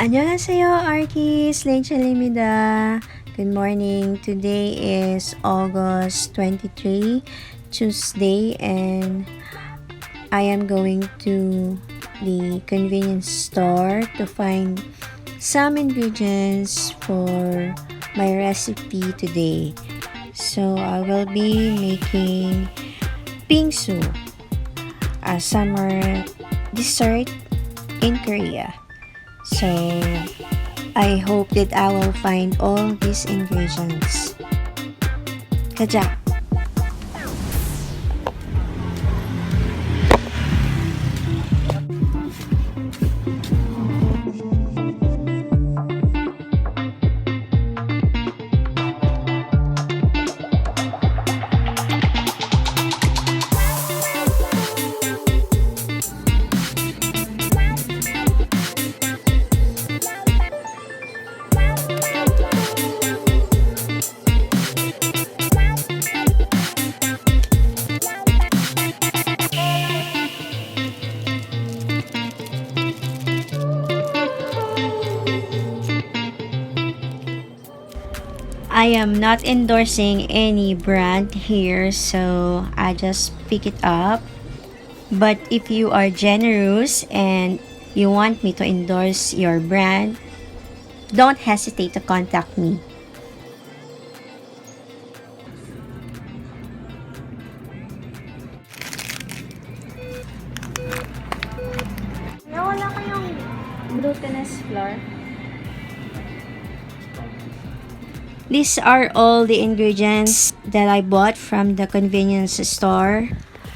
안녕하세요, arKis. 랭찰입니다. Good morning. Today is August 23, Tuesday, and I am going to the convenience store to find some ingredients for my recipe today. So I will be making bingsu, a summer dessert in Korea. So I hope that I will find all these ingredients. Kaja! I am not endorsing any brand here, so I just pick it up. But if you are generous and you want me to endorse your brand, don't hesitate to contact me. Nawala kayong glutinous flour? These are all the ingredients that I bought from the convenience store.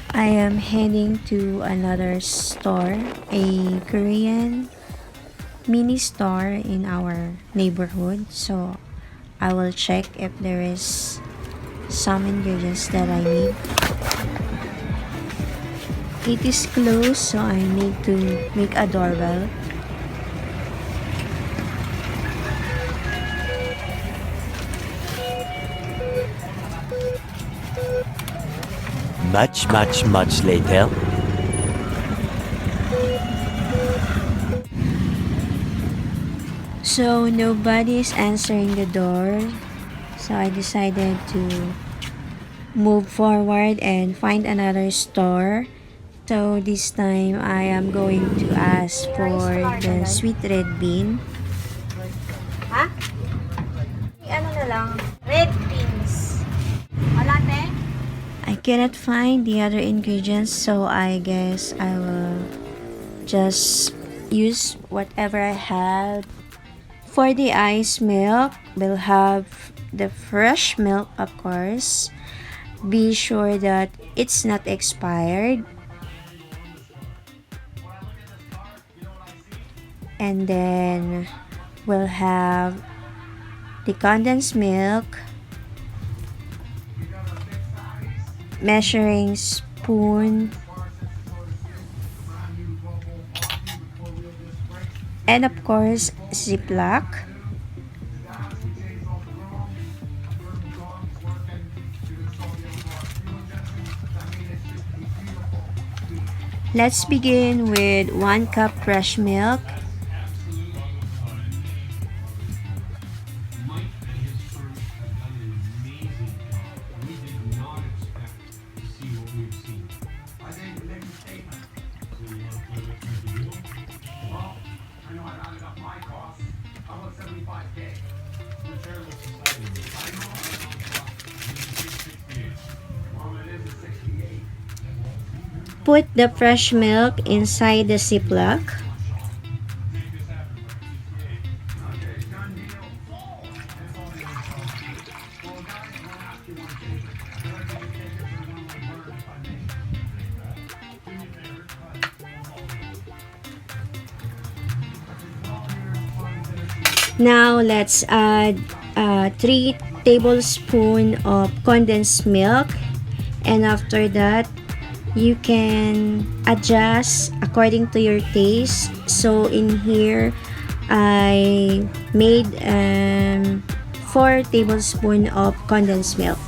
I am heading to another store, a Korean mini store in our neighborhood. So I will check if there is some ingredients that I need. It is closed, so I need to make a doorbell. Much later. So nobody is answering the door, so I decided to move forward and find another store. So this time I am going to ask for the sweet red bean. Ha? Ano na lang? Red beans. Wala, te? I cannot find the other ingredients, so I guess I will just use whatever I have. For the ice milk, we'll have the fresh milk, of course. Be sure that it's not expired. And then we'll have the condensed milk, measuring spoon, and of course Ziploc. Let's begin with 1 cup fresh milk. Put the fresh milk inside the Ziploc. Now let's add 3 tablespoons of condensed milk, and after that you can adjust according to your taste. So in here I made 4 tablespoons of condensed milk.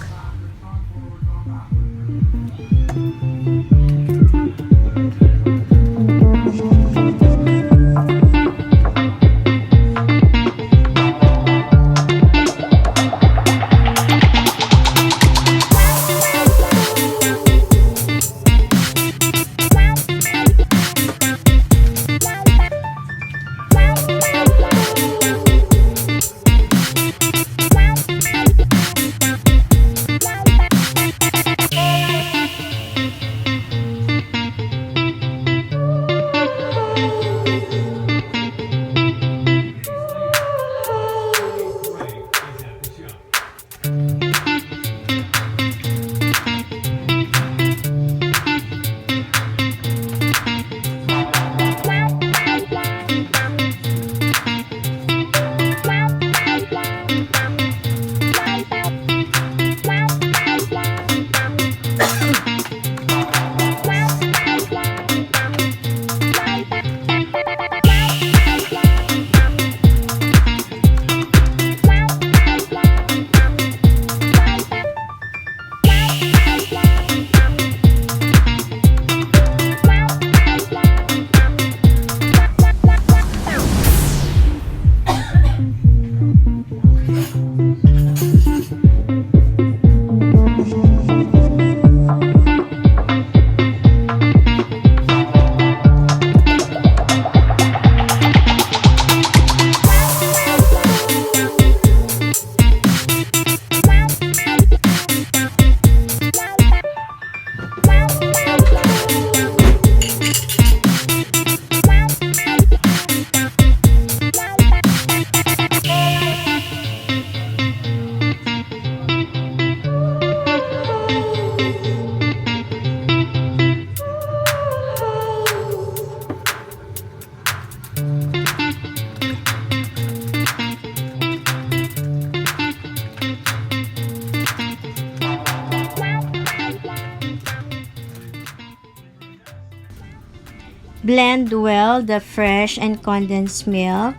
Blend well the fresh and condensed milk.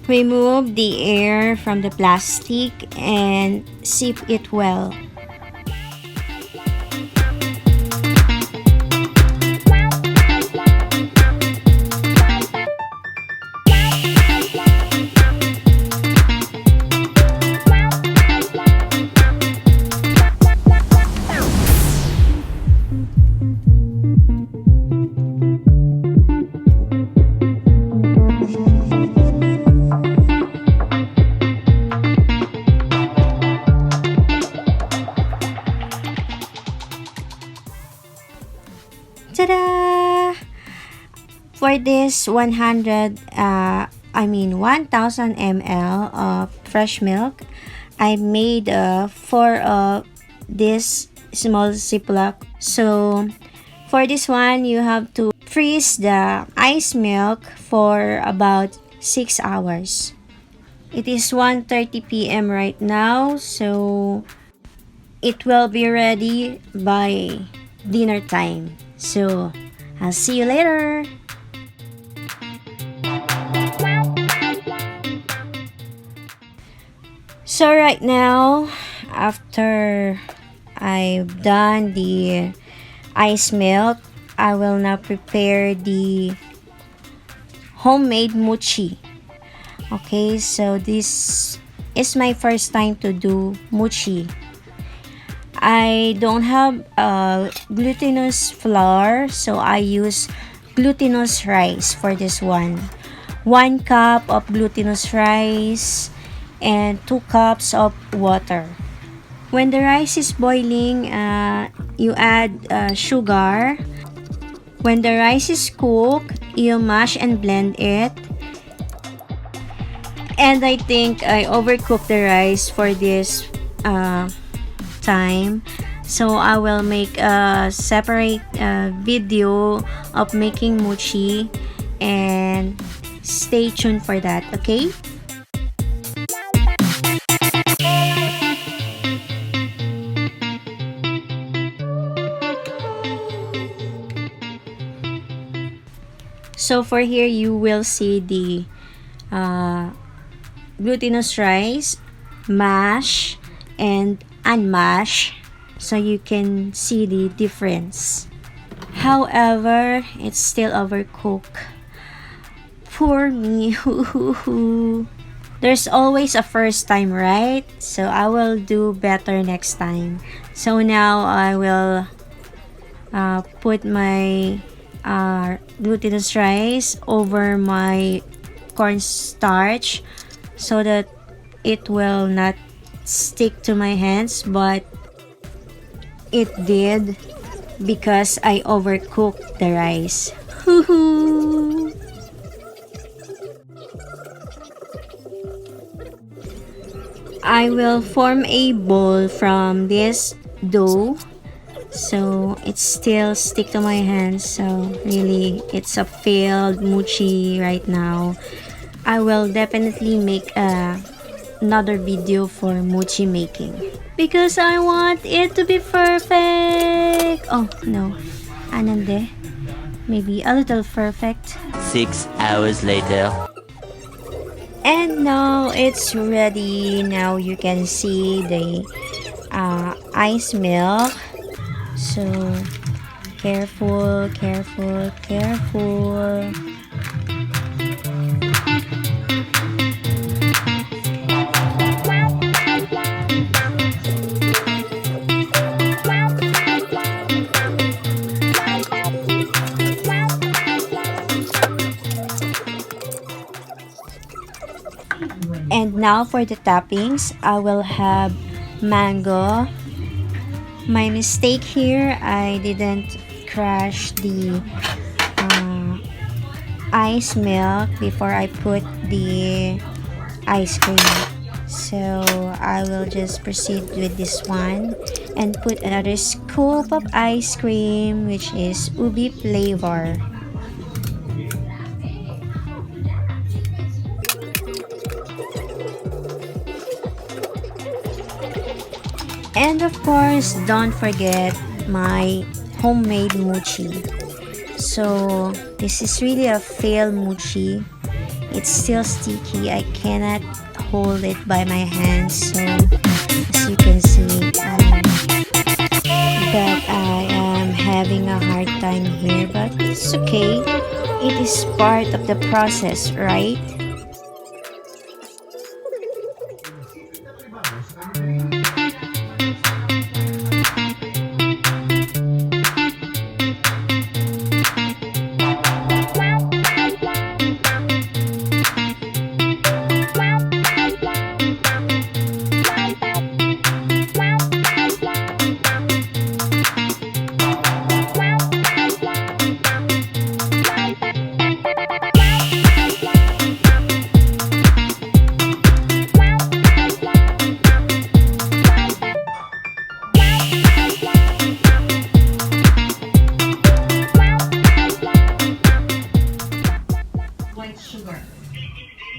Remove the air from the plastic and sieve it well. Ta-da! For this 1000 ml of fresh milk, I made 4 of this small Ziploc. So for this one, you have to freeze the ice milk for about 6 hours. It is 1:30 p.m. right now, so it will be ready by dinner time. So, I'll see you later. So right now, after I've done the ice milk, I will now prepare the homemade mochi. Okay, so this is my first time to do mochi. I don't have glutinous flour, so I use glutinous rice for this one. 1 cup of glutinous rice and 2 cups of water. When the rice is boiling, you add sugar. When the rice is cooked, you mash and blend it. And I think I overcooked the rice for this time, so I will make a separate video of making mochi, and stay tuned for that, okay? So for here, you will see the glutinous rice, mash and unmash, so you can see the difference. However, it's still overcooked. Poor me. There's always a first time, right? So I will do better next time. So now I will put my glutinous rice over my cornstarch so that it will not stick to my hands, but it did because I overcooked the rice. I will form a ball from this dough, so it still stick to my hands, so really it's a failed mochi right now. I will definitely make another video for mochi making because I want it to be perfect. Oh no, anande, maybe a little perfect. 6 hours later. And now it's ready. Now you can see the ice milk. So careful, careful, careful. And now for the toppings, I will have mango. My mistake here, I didn't crush the ice milk before I put the ice cream. So I will just proceed with this one and put another scoop of ice cream, which is ubi flavor. And of course, don't forget my homemade mochi. So this is really a fail mochi. It's still sticky. I cannot hold it by my hands. So as you can see, that I am having a hard time here, but it's okay. It is part of the process, right?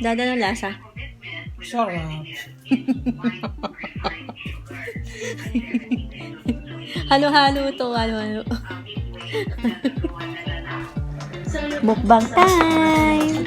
Dada ng lasa. Sarap. Halo-halo to, halo-halo. Mukbang time!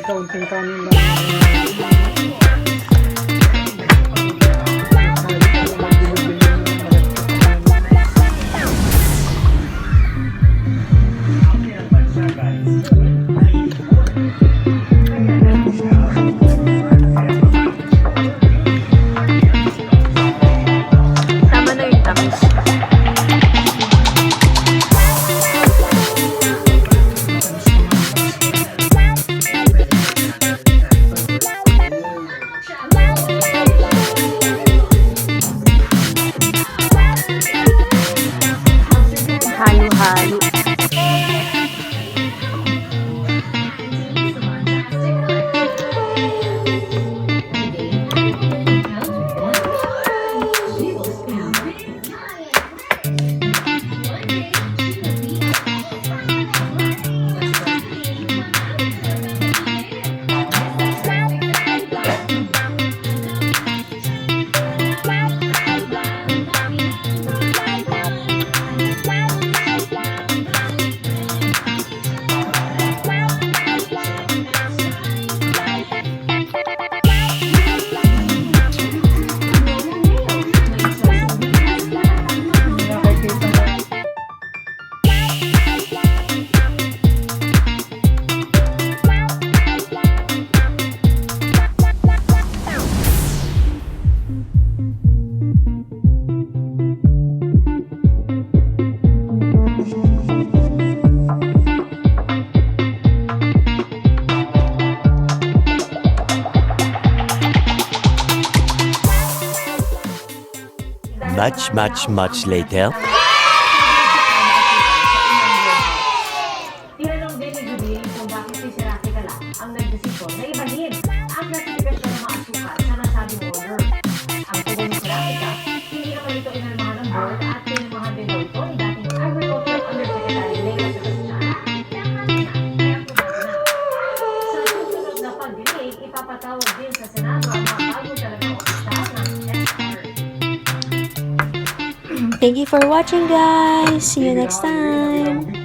Kaunting kanin lang. Tama na yung tamis. Halo-halo. Much later. Tinanong din ni Judy kung bakit si Siraki Kala ang nagdesisyon na ibahin ang klasifikasyon ng mga asukal sa nasabing order. Ang tugon ni Siraki Kala, hindi naman ito inalmahan ng board at pinamahan din daw ito ni dating Agricultural Undersecretary Leila Sebastian. Kaya pumunta na. Sa susunod na pagdinig, ipapatawag din sa Senado ang mga bago talagang opisyal ng SR. Thank you for watching, guys. See you next time.